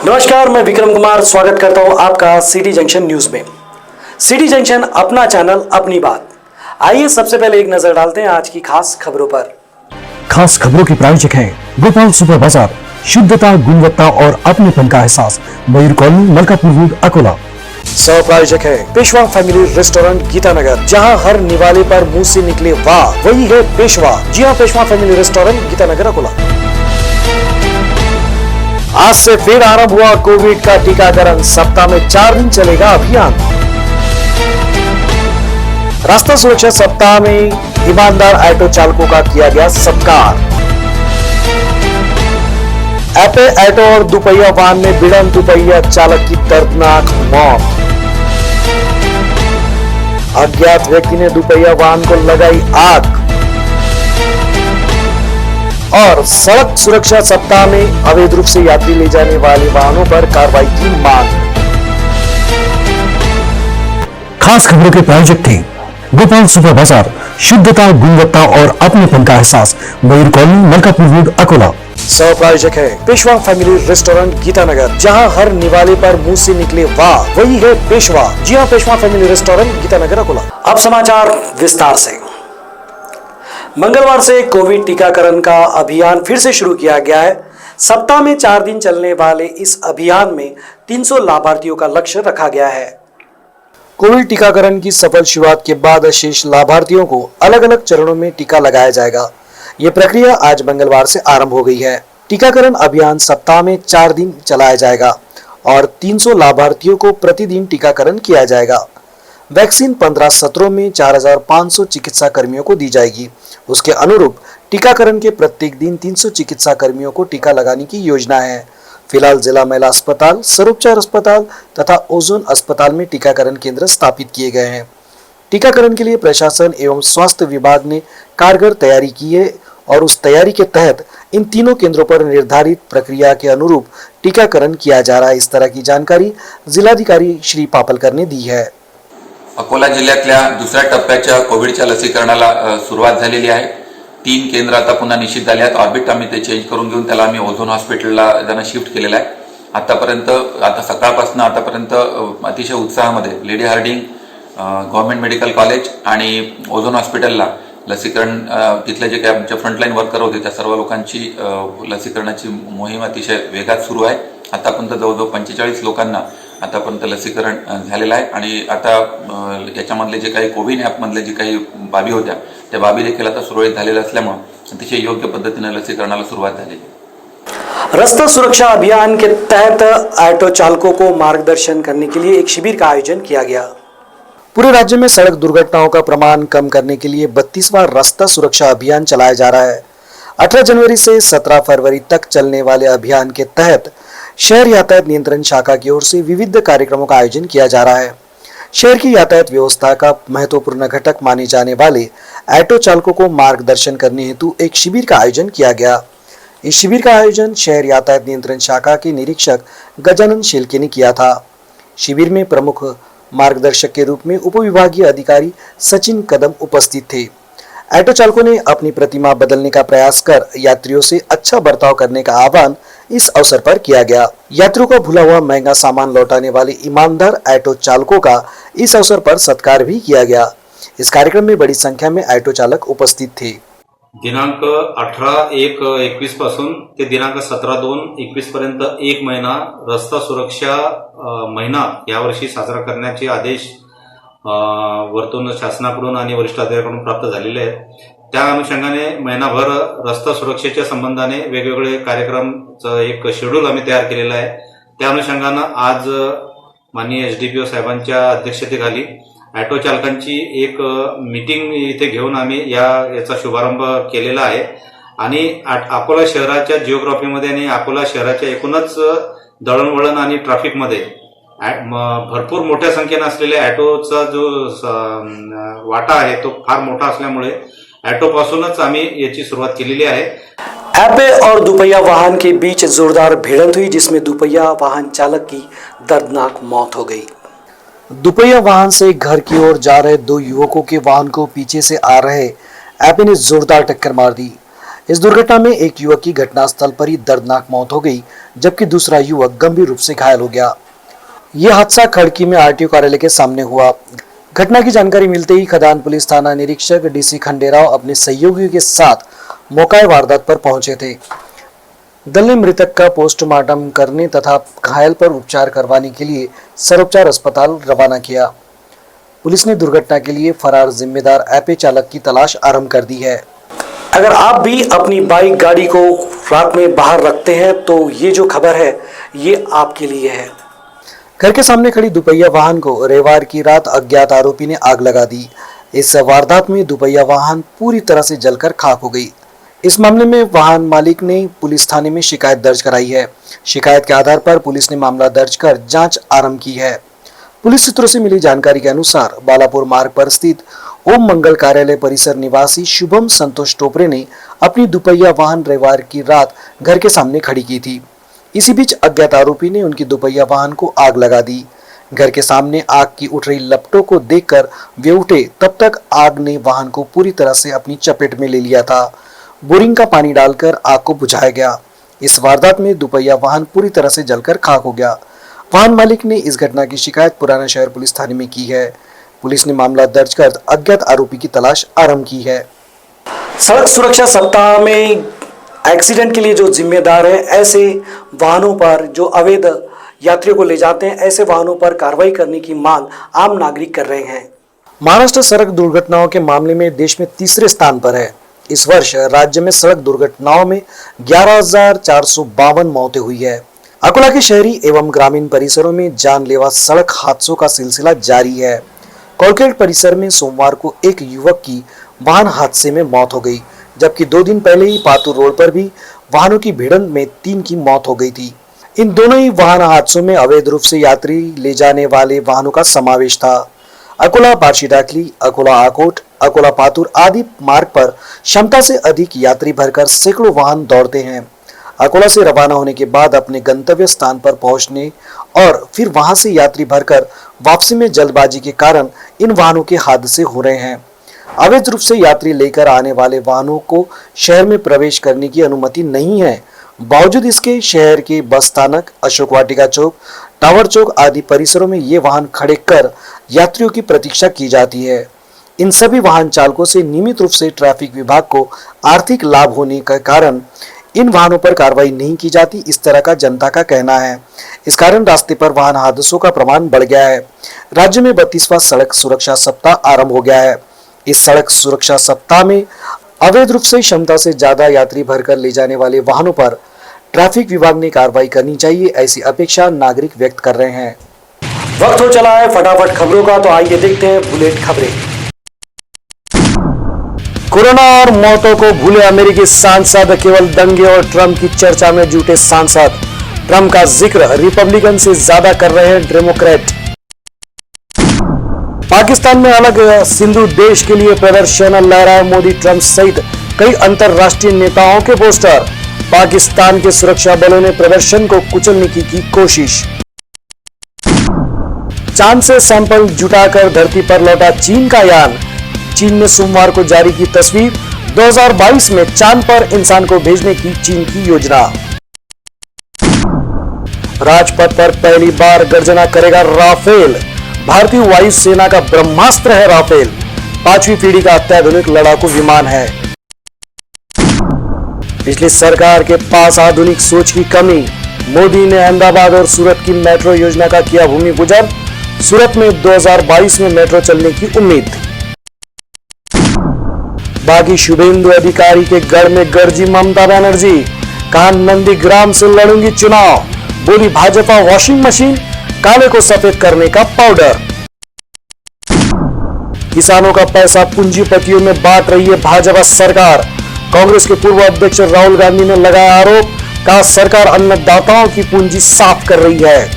नमस्कार, मैं विक्रम कुमार स्वागत करता हूं आपका सिटी जंक्शन न्यूज में। सिटी जंक्शन अपना चैनल, अपनी बात। आइए सबसे पहले एक नजर डालते हैं आज की खास खबरों पर। खास खबरों के प्रायोजक हैं गोपाल सुपर बाजार, शुद्धता, गुणवत्ता और अपनेपन का एहसास, मयूर कॉलोनी, मलकापुर रोड, अकोला। सह प्रायोजक है पेशवा फैमिली रेस्टोरेंट, गीतानगर, जहां हर निवाले पर मुंह से निकले वाह वही है पेशवा। जी हां, पेशवा फैमिली रेस्टोरेंट, गीतानगर, अकोला। आज से फिर आरंभ हुआ कोविड का टीकाकरण। सप्ताह में 4 दिन चलेगा अभियान। रास्ता सुरक्षा सप्ताह में ईमानदार ऑटो चालकों का किया गया सत्कार। एपे ऑटो और दुपहिया वाहन में भिड़ंत, दुपहिया चालक की दर्दनाक मौत। अज्ञात व्यक्ति ने दुपहिया वाहन को लगाई आग। और सड़क सुरक्षा सप्ताह में अवैध रूप से यात्री ले जाने वाले वाहनों पर कार्रवाई की मांग। खास खबरों के प्रायोजक थे गोपाल सुपर बाजार, शुद्धता, गुणवत्ता और अपनेपन का एहसास, मयूर कॉलोनी, मलकापुर रोड, अकोला। सह प्रायोजक है पेशवा फैमिली रेस्टोरेंट, गीतानगर, जहां हर निवाले पर मुंह से निकले वाह वही है पेशवा। जी हां, पेशवा फैमिली रेस्टोरेंट, गीतानगर, अकोला। अब समाचार विस्तार से। मंगलवार से कोविड टीकाकरण का अभियान फिर से शुरू किया गया है। सप्ताह में 4 दिन चलने वाले इस अभियान में 300 लाभार्थियों का लक्ष्य रखा गया है। कोविड टीकाकरण की सफल शुरुआत के बाद शेष लाभार्थियों को अलग अलग चरणों में टीका लगाया जाएगा। ये प्रक्रिया आज मंगलवार से आरंभ हो गई है। टीकाकरण अभियान सप्ताह में 4 दिन चलाया जाएगा और 300 लाभार्थियों को प्रतिदिन टीकाकरण किया जाएगा। वैक्सीन 15 सत्रों में 4500 चिकित्सा कर्मियों को दी जाएगी। उसके अनुरूप टीकाकरण के प्रत्येक दिन 300 चिकित्सा कर्मियों को टीका लगाने की योजना है। फिलहाल जिला महिला अस्पताल, सर्वोपचार अस्पताल तथा ओजोन अस्पताल में टीकाकरण केंद्र स्थापित किए गए हैं। टीकाकरण के लिए प्रशासन एवं स्वास्थ्य विभाग ने कारगर तैयारी की है और उस तैयारी के तहत इन तीनों केंद्रों पर निर्धारित प्रक्रिया के अनुरूप टीकाकरण किया जा रहा है। इस तरह की जानकारी जिलाधिकारी श्री पापलकर ने दी है। अकोला जिल्ह्यातल्या दुसऱ्या टप्प्याच्या कोविडच्या लसीकरणाला सुरुवात झालेली आहे। 3 केंद्र आता पुन्हा निश्चित झाले आहेत। ऑर्बिट आम्ही ते चेंज करून घेऊन त्याला आम्ही ओझोन हॉस्पिटलला त्यांना शिफ्ट केलेलं आहे। आतापर्यंत आता सकाळपासून आतापर्यंत अतिशय उत्साहामध्ये lady Hardinge, government medical college आणि ओझोन हॉस्पिटलला लसीकरण, तिथले जे काही आमचे फ्रंटलाईन वर्कर होते त्या सर्व लोकांची लसीकरणाची मोहीम अतिशय वेगात सुरू आहे। आतापर्यंत जवळजवळ 45 लोकांना आतापर्यंत लसीकरण झालेलं आहे आणि आता याच्यामधले जे काही कोविन ॲपमधले जे काही बाबी होत्या त्या बाबी देखील आता सुरळीत झालेल्या असल्यामुळे अतिशय योग्य पद्धतीने लसीकरणाला सुरुवात झाली। रास्ता सुरक्षा अभियान के तहत ऑटो चालकों को मार्गदर्शन करने के लिए एक शिविर का आयोजन किया गया। पूरे राज्य में सड़क दुर्घटनाओं का प्रमाण कम करने के लिए 32वां रास्ता सुरक्षा अभियान चलाया जा रहा है। 18 जनवरी से 17 फरवरी तक चलने वाले अभियान के तहत शहर यातायात नियंत्रण शाखा की ओर से विविध कार्यक्रमों का आयोजन किया जा रहा है। शहर की यातायात व्यवस्था का महत्वपूर्ण घटक माने जाने वाले ऑटो चालकों को मार्गदर्शन करने हेतु एक शिविर का आयोजन किया गया। इस शिविर का आयोजन शहर यातायात नियंत्रण शाखा के निरीक्षक गजानन शेलके ने किया था। शिविर में प्रमुख मार्गदर्शक के रूप में उपविभागीय अधिकारी सचिन कदम उपस्थित थे। ऑटो चालकों ने अपनी प्रतिमा बदलने का प्रयास कर यात्रियों से अच्छा बर्ताव करने का आह्वान इस अवसर पर किया गया। यात्रियों का भूला हुआ महंगा सामान लौटाने वाले ईमानदार ऑटो चालकों का इस अवसर पर सत्कार भी किया गया। इस कार्यक्रम में बड़ी संख्या में ऑटो चालक उपस्थित थे। दिनांक 18/1/21 पासून ते दिनांक 17/2/21 पर्यंत 1 महिना रस्ता सुरक्षा महिना यावर्षी साजरा करण्याचे आदेश वरतून शासनाकडून आणि वरिष्ठ अधिकाऱ्यांकडून प्राप्त झालेले आहेत। त्या अनुषंगाने महिनाभर रस्ता सुरक्षेच्या संबंधाने वेगवेगळे कार्यक्रमचं एक शेड्यूल आम्ही तयार केलेलं आहे। त्या अनुषंगाने आज माननीय एसडीपीओ साहेबांच्या अध्यक्षतेखाली ऑटो चालकांची एक मीटिंग इथे घेऊन आम्ही याचा शुभारंभ केलेला आहे आणि अकोला शहराच्या जिओग्राफीमध्ये आणि अकोला शहराच्या एकूणच दळणवळण आणि ट्रॅफिकमध्ये भरपूर मोठ्या संख्येने असलेल्या ऑटोचा जो वाटा आहे तो फार मोठा असल्यामुळे ऑटो पासूनच आम्ही याची सुरुवात केलेली आहे। एपे और दुपहिया वाहन के बीच जोरदार भिड़ंत हुई, जिसमें दुपहिया वाहन चालक की दर्दनाक मौत हो गई। दुपहिया वाहन से घर की ओर जा रहे 2 युवकों के वाहन को पीछे से आ रहे एपे ने जोरदार टक्कर मार दी। इस दुर्घटना में एक युवक की घटनास्थल पर ही दर्दनाक मौत हो गई, जबकि दूसरा युवक गंभीर रूप से घायल हो गया। यह हादसा खड़की में आरटीओ कार्यालय के सामने हुआ। घटना की जानकारी मिलते ही खदान पुलिस थाना निरीक्षक डीसी खंडेराव अपने सहयोगियों के साथ मौका वारदात पर पहुंचे थे। दल ने मृतक का पोस्टमार्टम करने तथा घायल पर उपचार करवाने के लिए सर्वोपचार अस्पताल रवाना किया। पुलिस ने दुर्घटना के लिए फरार जिम्मेदार ऐपे चालक की तलाश आरंभ कर दी है। अगर आप भी अपनी बाइक गाड़ी को रात में बाहर रखते हैं तो ये जो खबर है ये आपके लिए है। घर के सामने खड़ी दुपहिया वाहन को रविवार की रात अज्ञात आरोपी ने आग लगा दी। इस वारदात में दुपहिया वाहन पूरी तरह से जलकर खाक हो गई। इस मामले में वाहन मालिक ने पुलिस थाने में शिकायत दर्ज कराई है। शिकायत के आधार पर पुलिस ने मामला दर्ज कर जांच आरंभ की है। पुलिस सूत्रों से मिली जानकारी के अनुसार बालापुर मार्ग पर स्थित ओम मंगल कार्यालय परिसर निवासी शुभम संतोष टोपरे ने अपनी दुपहिया वाहन रविवार की रात घर के सामने खड़ी की थी। इसी बीच अज्ञात आरोपी ने उनकी दुपहिया वाहन को आग लगा दी। घर के सामने आग की उठ रही लपटों को देखकर वे उठे, तब तक आग ने वाहन को पूरी तरह से अपनी चपेट में ले लिया था। बोरिंग का पानी डालकर आग को बुझाया गया। इस वारदात में दुपहिया वाहन पूरी तरह से जलकर खाक हो गया। वाहन मालिक ने इस घटना की शिकायत पुराना शहर पुलिस थाने में की है। पुलिस ने मामला दर्ज कर अज्ञात आरोपी की तलाश आरंभ की है। सड़क सुरक्षा सप्ताह में एक्सीडेंट के लिए जो जिम्मेदार है, ऐसे वाहनों पर जो अवैध यात्रियों को ले जाते हैं, ऐसे वाहनों पर कार्रवाई करने की मांग आम नागरिक कर रहे हैं। महाराष्ट्र सड़क दुर्घटनाओं के मामले में देश में तीसरे स्थान पर है। इस वर्ष राज्य में सड़क दुर्घटनाओं में 11,452 मौतें हुई है। अकोला के शहरी एवं ग्रामीण परिसरों में जानलेवा सड़क हादसों का सिलसिला जारी है। कोलगेट परिसर में सोमवार को एक युवक की वाहन हादसे में मौत हो गई, जबकि 2 दिन पहले ही पातुर रोड पर भी वाहनों की भिड़ंत में 3 की मौत हो गई थी। इन दोनों ही वाहन हादसों में अवैध रूप से यात्री ले जाने वाले वाहनों का समावेश था। अकोला बार्शी डाकली, अकोला आकोट, अकोला पातुर आदि मार्ग पर क्षमता से अधिक यात्री भरकर सैकड़ों वाहन दौड़ते हैं। अकोला से रवाना होने के बाद अपने गंतव्य स्थान पर पहुंचने और फिर वहां से यात्री भरकर वापसी में जल्दबाजी के कारण इन वाहनों के हादसे हो रहे हैं। अवैध रूप से यात्री लेकर आने वाले वाहनों को शहर में प्रवेश करने की अनुमति नहीं है। बावजूद इसके शहर के बस स्थानक, अशोक वाटिका चौक, टावर चौक आदि परिसरों में ये वाहन खड़े कर यात्रियों की प्रतीक्षा की जाती है। इन सभी वाहन चालकों से नियमित रूप से ट्रैफिक विभाग को आर्थिक लाभ होने के कारण इन वाहनों पर कार्रवाई नहीं की जाती, इस तरह का जनता का कहना है। इस कारण रास्ते पर वाहन हादसों का प्रमाण बढ़ गया है। राज्य में 32वां सड़क सुरक्षा सप्ताह आरंभ हो गया है। इस सड़क सुरक्षा सप्ताह में अवैध रूप से क्षमता से ज्यादा यात्री भरकर ले जाने वाले वाहनों पर ट्रैफिक विभाग ने कार्रवाई करनी चाहिए, ऐसी अपेक्षा नागरिक व्यक्त कर रहे हैं। वक्त हो चला है फटाफट खबरों का, तो आइए देखते हैं बुलेट खबरें। कोरोना और मौतों को भूले अमेरिकी सांसद, केवल दंगे और ट्रंप की चर्चा में जुटे सांसद। ट्रंप का जिक्र रिपब्लिकन से ज्यादा कर रहे हैं डेमोक्रेट। पाकिस्तान में अलग सिंधु देश के लिए प्रदर्शन, लहराए मोदी ट्रंप सहित कई अंतरराष्ट्रीय नेताओं के पोस्टर। पाकिस्तान के सुरक्षा बलों ने प्रदर्शन को कुचलने की कोशिश। चांद से सैंपल जुटाकर धरती पर लौटा चीन का यान। चीन ने सोमवार को जारी की तस्वीर। 2022 में चांद पर इंसान को भेजने की चीन की योजना। राजपथ पर पहली बार गर्जना करेगा राफेल। भारतीय वायुसेना का ब्रह्मास्त्र है राफेल। 5वीं पीढ़ी का अत्याधुनिक लड़ाकू विमान है। पिछली सरकार के पास आधुनिक सोच की कमी। मोदी ने अहमदाबाद और सूरत की मेट्रो योजना का किया भूमि पूजन। सूरत में 2022 में मेट्रो चलने की उम्मीद। बागी शुभेंदु अधिकारी के गढ़ में गरजी ममता बनर्जी। कहा नंदीग्राम से लड़ूंगी चुनाव। बोली भाजपा वॉशिंग मशीन, काले को सफेद करने का पाउडर। किसानों का पैसा पूंजीपतियों में बांट रही है भाजपा सरकार। कांग्रेस के पूर्व अध्यक्ष राहुल गांधी ने लगाया आरोप। कहा सरकार अन्नदाताओं की पूंजी साफ कर रही है।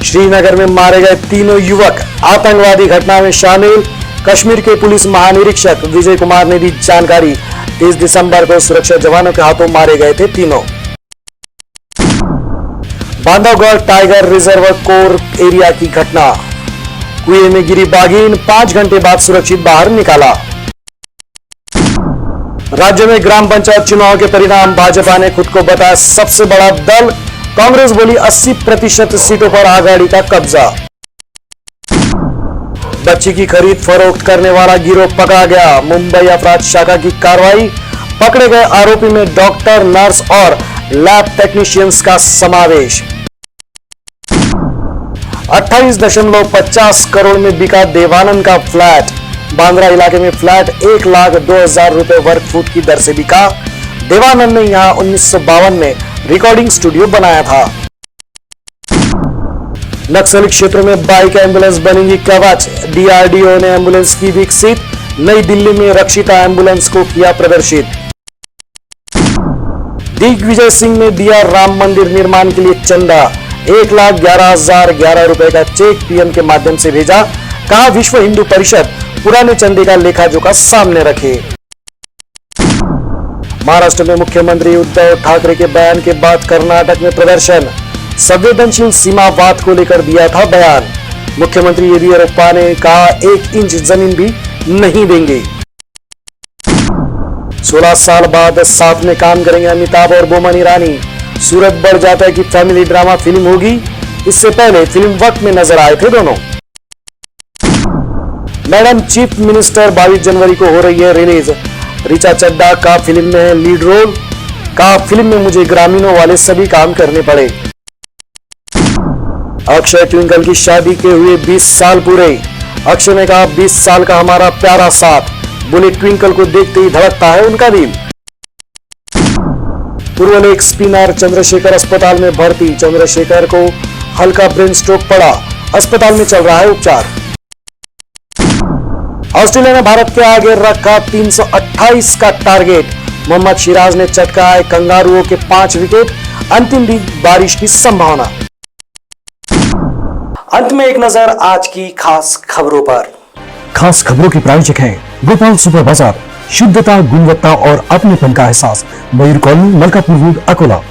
श्रीनगर में मारे गए 3 युवक आतंकवादी घटना में शामिल। कश्मीर के पुलिस महानिरीक्षक विजय कुमार ने दी जानकारी। 30 दिसंबर को सुरक्षा जवानों के हाथों मारे गए थे तीनों। Bandhavgarh tiger reserve core area की घटना। कुएं में गिरी बाघिन, 5 घंटे बाद सुरक्षित बाहर निकाला। राज्य में ग्राम पंचायत चुनाव के परिणाम, भाजपा ने खुद को बताया सबसे बड़ा दल, कांग्रेस बोली 80% सीटों पर आघाड़ी का कब्जा। बच्ची की खरीद फरोख्त करने वाला गिरोह पकड़ा गया, मुंबई अपराध शाखा की कार्रवाई, पकड़े गए आरोपी में डॉक्टर, नर्स और लैब टेक्नीशियंस का समावेश। 28.50 करोड़ में बिका देवानंद का फ्लैट, बांद्रा इलाके में फ्लैट 1,02,000 रुपए वर्ग फुट की दर से बिका। देवानंद ने यहां 1952 में रिकॉर्डिंग स्टूडियो बनाया था। नक्सली क्षेत्रों में बाइक एम्बुलेंस बनेगी कवच, डीआरडीओ ने एम्बुलेंस की विकसित, नई दिल्ली में रक्षिता एम्बुलेंस को किया प्रदर्शित। दिग्विजय सिंह ने दिया राम मंदिर निर्माण के लिए चंदा, 1,11,011 रुपए का चेक पीएम के माध्यम से भेजा, कहा विश्व हिंदू परिषद पुराने चंदे का लेखा जोखा सामने रखे। महाराष्ट्र में मुख्यमंत्री उद्धव ठाकरे के बयान के बाद कर्नाटक में प्रदर्शन, संवेदनशील सीमावाद को लेकर दिया था बयान, मुख्यमंत्री येदियुरप्पा ने कहा 1 इंच जमीन भी नहीं देंगे। 16 साल बाद साथ में काम करेंगे अमिताभ और बोमन ईरानी, सूरत बढ़ जाता है कि फैमिली ड्रामा फिल्म होगी, इससे पहले फिल्म वक्त में नजर आए थे दोनों। मैडम चीफ मिनिस्टर 22 जनवरी को हो रही है रिलीज, ऋचा चड्ढा का फिल्म में है लीड रोल, का फिल्म में मुझे ग्रामीणों वाले सभी काम करने पड़े। अक्षय ट्विंकल की शादी के हुए 20 साल पूरे, अक्षय ने कहा 20 साल का हमारा प्यारा साथ, बोले ट्विंकल को देखते ही धड़कता है उनका दिल। पूर्व लेग स्पिनर चंद्रशेखर अस्पताल में भर्ती, चंद्रशेखर को हल्का ब्रेन स्ट्रोक पड़ा, अस्पताल में चल रहा है उपचार। ऑस्ट्रेलिया ने भारत के आगे रखा 328 का टारगेट, मोहम्मद सिराज ने चटकाए कंगारुओं के 5 विकेट, अंतिम दिन बारिश की संभावना। अंत में एक नजर आज की खास खबरों पर। खास खबरों के प्रायोजक हैं गोपाल सुपर बाजार, शुद्धता, गुणवत्ता और अपनेपन का एहसास, मयूर कॉलोनी, मलकापुर रोड, अकोला।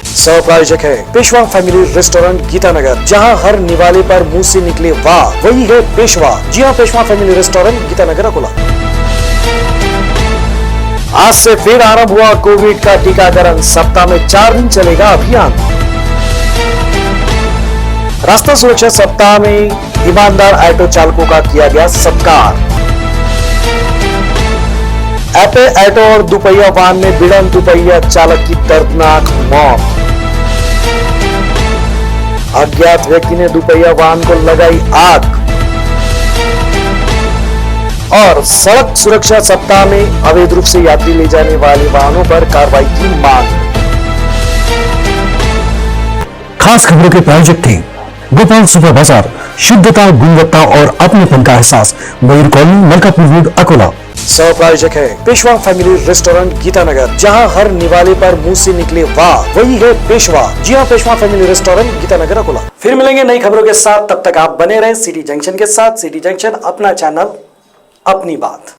सह प्रायोजक है पेशवा फैमिली रेस्टोरेंट, गीतानगर, जहां हर निवाले पर मुंह से निकले वाह वही है पेशवा। जी हां, पेशवा फैमिली रेस्टोरेंट, गीतानगर, अकोला। आज से फिर आरंभ हुआ कोविड का टीकाकरण, सप्ताह में 4 दिन चलेगा अभियान। रास्ता सुरक्षा सप्ताह में ईमानदार ऑटो चालकों का किया गया सत्कार। एपे ऑटो और दुपहिया वाहन में भिड़ंत, दुपहिया चालक की दर्दनाक मौत। अज्ञात व्यक्ति ने दुपहिया वाहन को लगाई आग। और सड़क सुरक्षा सप्ताह में अवैध रूप से यात्री ले जाने वाले वाहनों पर कार्रवाई की मांग। खास खबरों के प्रायोजक थे गोपाल सुपर बाजार, शुद्धता, गुणवत्ता और अपनेपन का एहसास, मयूर कॉलोनी, मलकापुर रोड, अकोला। सह प्रायोजक है पेशवा फैमिली रेस्टोरेंट, गीतानगर, जहां हर निवाले पर मुंह से निकले वाह वही है पेशवा। जी हां, पेशवा फैमिली रेस्टोरेंट, गीतानगर, अकोला। फिर मिलेंगे नई खबरों के साथ, तब तक आप बने रहें सिटी जंक्शन के साथ। सिटी जंक्शन, अपना चैनल, अपनी बात।